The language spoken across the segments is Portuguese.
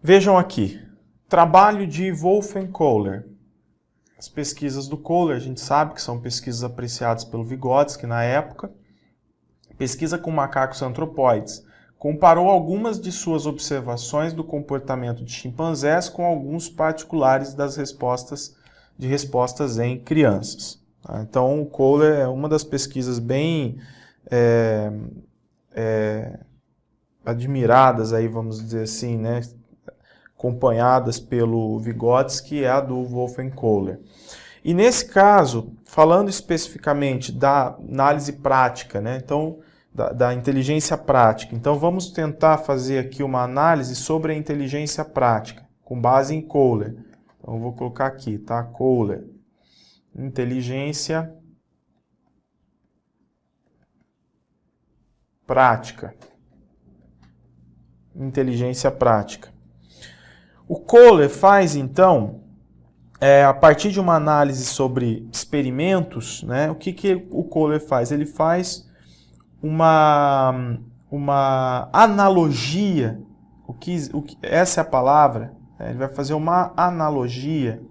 Vejam aqui, trabalho de Wolf and Kohler. As pesquisas do Kohler, a gente sabe que são pesquisas apreciadas pelo Vygotsky na época. Pesquisa com macacos antropóides. Comparou algumas de suas observações do comportamento de chimpanzés com alguns particulares das respostas em crianças. Então, o Kohler é uma das pesquisas bem admiradas, aí, vamos dizer assim, né, acompanhadas pelo Vygotsky, é a do Wolf and Kohler. E nesse caso, falando especificamente da análise prática, né, então, da inteligência prática. Então, vamos tentar fazer aqui uma análise sobre a inteligência prática, com base em Kohler. Então, eu vou colocar aqui, tá? Kohler. Inteligência prática. Inteligência prática. O Kohler faz, então, a partir de uma análise sobre experimentos, né, o que o Kohler faz? Ele faz uma analogia, essa é a palavra, né? Ele vai fazer uma analogia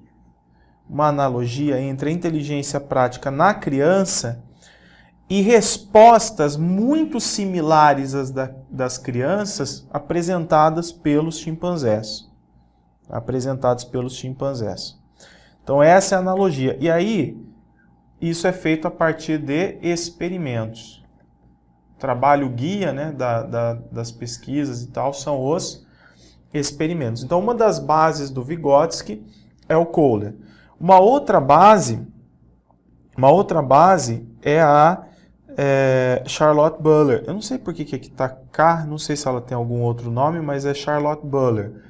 entre a inteligência prática na criança e respostas muito similares às das crianças apresentadas pelos chimpanzés. Então essa é a analogia. E aí, isso é feito a partir de experimentos. O trabalho guia, né, das pesquisas e tal são os experimentos. Então, uma das bases do Vygotsky é o Kohler. Uma outra base é a Charlotte Buller. Eu não sei por que aqui está K, não sei se ela tem algum outro nome, mas é Charlotte Buller.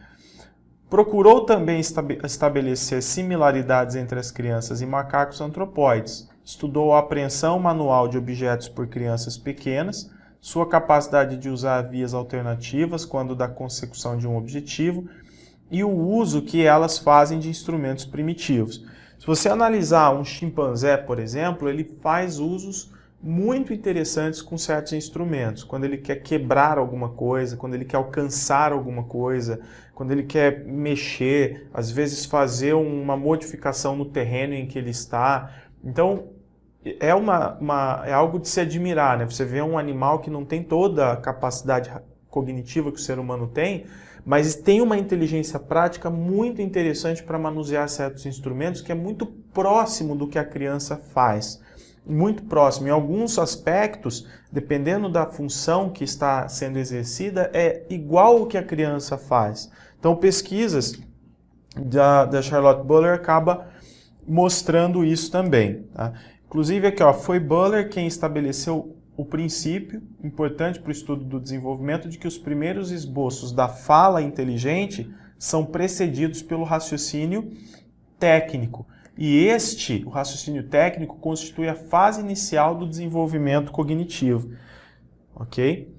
Procurou também estabelecer similaridades entre as crianças e macacos antropóides. Estudou a apreensão manual de objetos por crianças pequenas, sua capacidade de usar vias alternativas quando da consecução de um objetivo e o uso que elas fazem de instrumentos primitivos. Se você analisar um chimpanzé, por exemplo, ele faz usos muito interessantes com certos instrumentos. Quando ele quer quebrar alguma coisa, quando ele quer alcançar alguma coisa, quando ele quer mexer, às vezes fazer uma modificação no terreno em que ele está. Então, é algo de se admirar, né? Você vê um animal que não tem toda a capacidade cognitiva que o ser humano tem, mas tem uma inteligência prática muito interessante para manusear certos instrumentos que é muito próximo do que a criança faz. Muito próximo. Em alguns aspectos, dependendo da função que está sendo exercida, é igual ao que a criança faz. Então, pesquisas da Charlotte Buller acaba mostrando isso também. Tá? Inclusive, aqui, ó, foi Buller quem estabeleceu o princípio, importante para o estudo do desenvolvimento, de que os primeiros esboços da fala inteligente são precedidos pelo raciocínio técnico. E o raciocínio técnico, constitui a fase inicial do desenvolvimento cognitivo. Ok?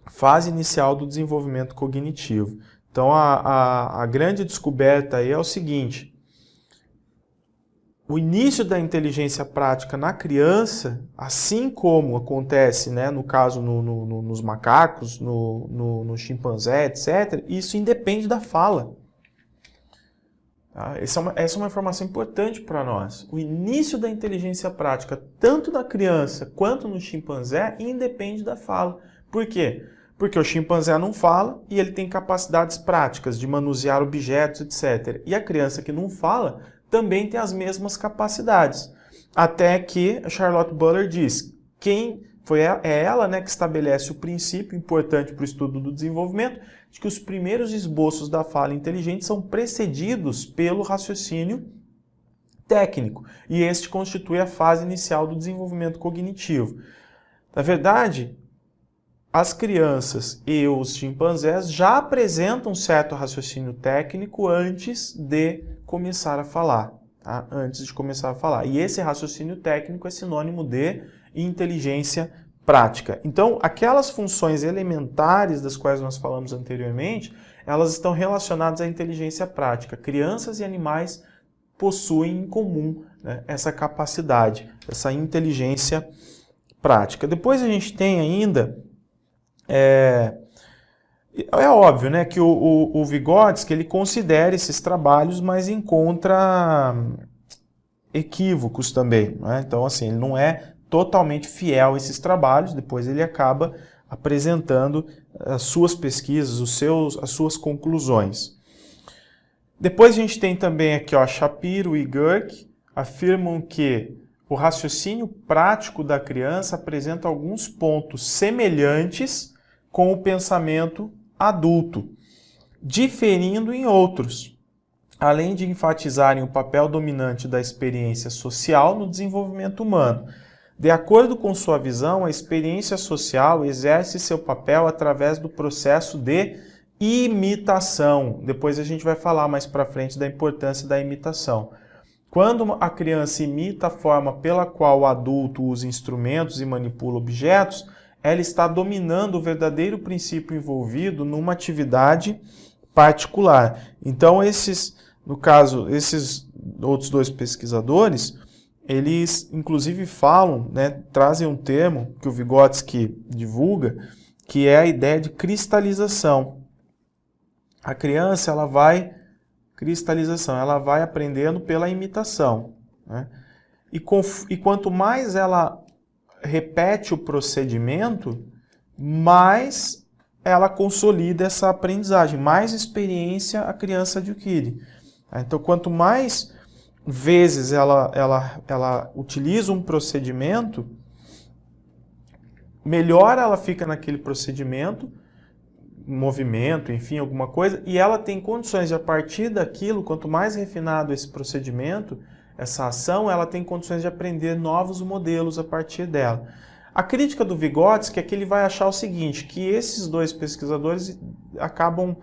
Fase inicial do desenvolvimento cognitivo. Então, a grande descoberta aí é o seguinte: o início da inteligência prática na criança, assim como acontece, né, no caso nos macacos, no chimpanzé, etc., isso independe da fala. Tá? Essa é uma informação importante para nós. O início da inteligência prática, tanto na criança quanto no chimpanzé, independe da fala. Por quê? Porque o chimpanzé não fala e ele tem capacidades práticas de manusear objetos, etc. E a criança que não fala também tem as mesmas capacidades. Até que a Charlotte Buller diz, é ela, né, que estabelece o princípio importante para o estudo do desenvolvimento, de que os primeiros esboços da fala inteligente são precedidos pelo raciocínio técnico, e este constitui a fase inicial do desenvolvimento cognitivo. Na verdade, as crianças e os chimpanzés já apresentam certo raciocínio técnico antes de começar a falar. Tá? Antes de começar a falar. E esse raciocínio técnico é sinônimo de inteligência prática. Então, aquelas funções elementares das quais nós falamos anteriormente, elas estão relacionadas à inteligência prática. Crianças e animais possuem em comum, né, essa capacidade, essa inteligência prática. Depois a gente tem ainda É óbvio, né, que o Vygotsky ele considera esses trabalhos, mas encontra equívocos também, né? Então, assim, ele não é totalmente fiel a esses trabalhos, depois ele acaba apresentando as suas pesquisas, as suas conclusões. Depois a gente tem também aqui, ó, Shapiro e Guercke afirmam que o raciocínio prático da criança apresenta alguns pontos semelhantes com o pensamento adulto, diferindo em outros, além de enfatizarem o papel dominante da experiência social no desenvolvimento humano. De acordo com sua visão, a experiência social exerce seu papel através do processo de imitação. Depois a gente vai falar mais para frente da importância da imitação. Quando a criança imita a forma pela qual o adulto usa instrumentos e manipula objetos, ela está dominando o verdadeiro princípio envolvido numa atividade particular. Então, no caso, esses outros dois pesquisadores, eles inclusive falam, né, trazem um termo que o Vygotsky divulga, que é a ideia de cristalização. A criança, ela vai aprendendo pela imitação, né? E quanto mais ela repete o procedimento, mais ela consolida essa aprendizagem, mais experiência a criança adquire. Então, quanto mais vezes ela utiliza um procedimento, melhor ela fica naquele procedimento, movimento, enfim, alguma coisa, e ela tem condições de, a partir daquilo, quanto mais refinado esse procedimento, essa ação, ela tem condições de aprender novos modelos a partir dela. A crítica do Vygotsky é que ele vai achar o seguinte, que esses dois pesquisadores acabam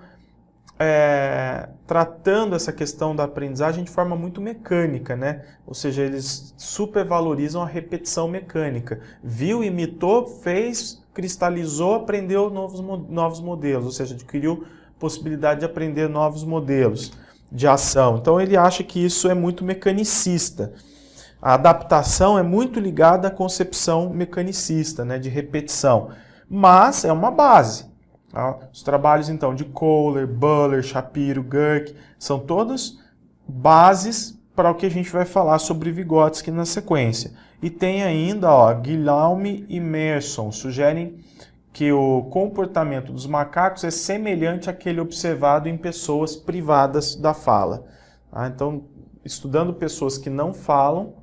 tratando essa questão da aprendizagem de forma muito mecânica, né? Ou seja, eles supervalorizam a repetição mecânica. Viu, imitou, fez, cristalizou, aprendeu novos modelos, ou seja, adquiriu possibilidade de aprender novos modelos de ação. Então ele acha que isso é muito mecanicista. A adaptação é muito ligada à concepção mecanicista, né, de repetição, mas é uma base. Os trabalhos, então, de Kohler, Buller, Shapiro, Guercke, são todas bases para o que a gente vai falar sobre Vygotsky na sequência. E tem ainda, ó, Guillaume e Merson, sugerem que o comportamento dos macacos é semelhante àquele observado em pessoas privadas da fala. Então, estudando pessoas que não falam,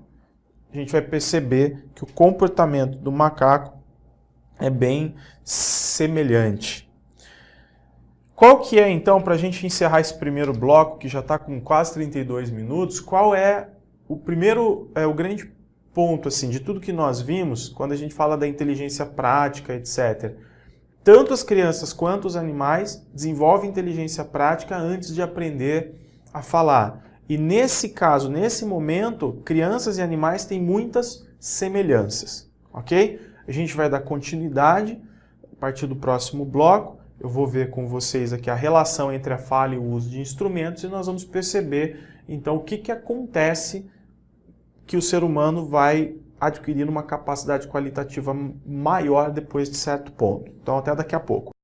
a gente vai perceber que o comportamento do macaco é bem semelhante. Qual que é, então, para a gente encerrar esse primeiro bloco, que já está com quase 32 minutos, qual é o grande ponto, assim, de tudo que nós vimos, quando a gente fala da inteligência prática, etc. Tanto as crianças quanto os animais desenvolvem inteligência prática antes de aprender a falar. E nesse caso, nesse momento, crianças e animais têm muitas semelhanças, ok? A gente vai dar continuidade a partir do próximo bloco. Eu vou ver com vocês aqui a relação entre a fala e o uso de instrumentos e nós vamos perceber, então, o que acontece que o ser humano vai adquirir uma capacidade qualitativa maior depois de certo ponto. Então, até daqui a pouco.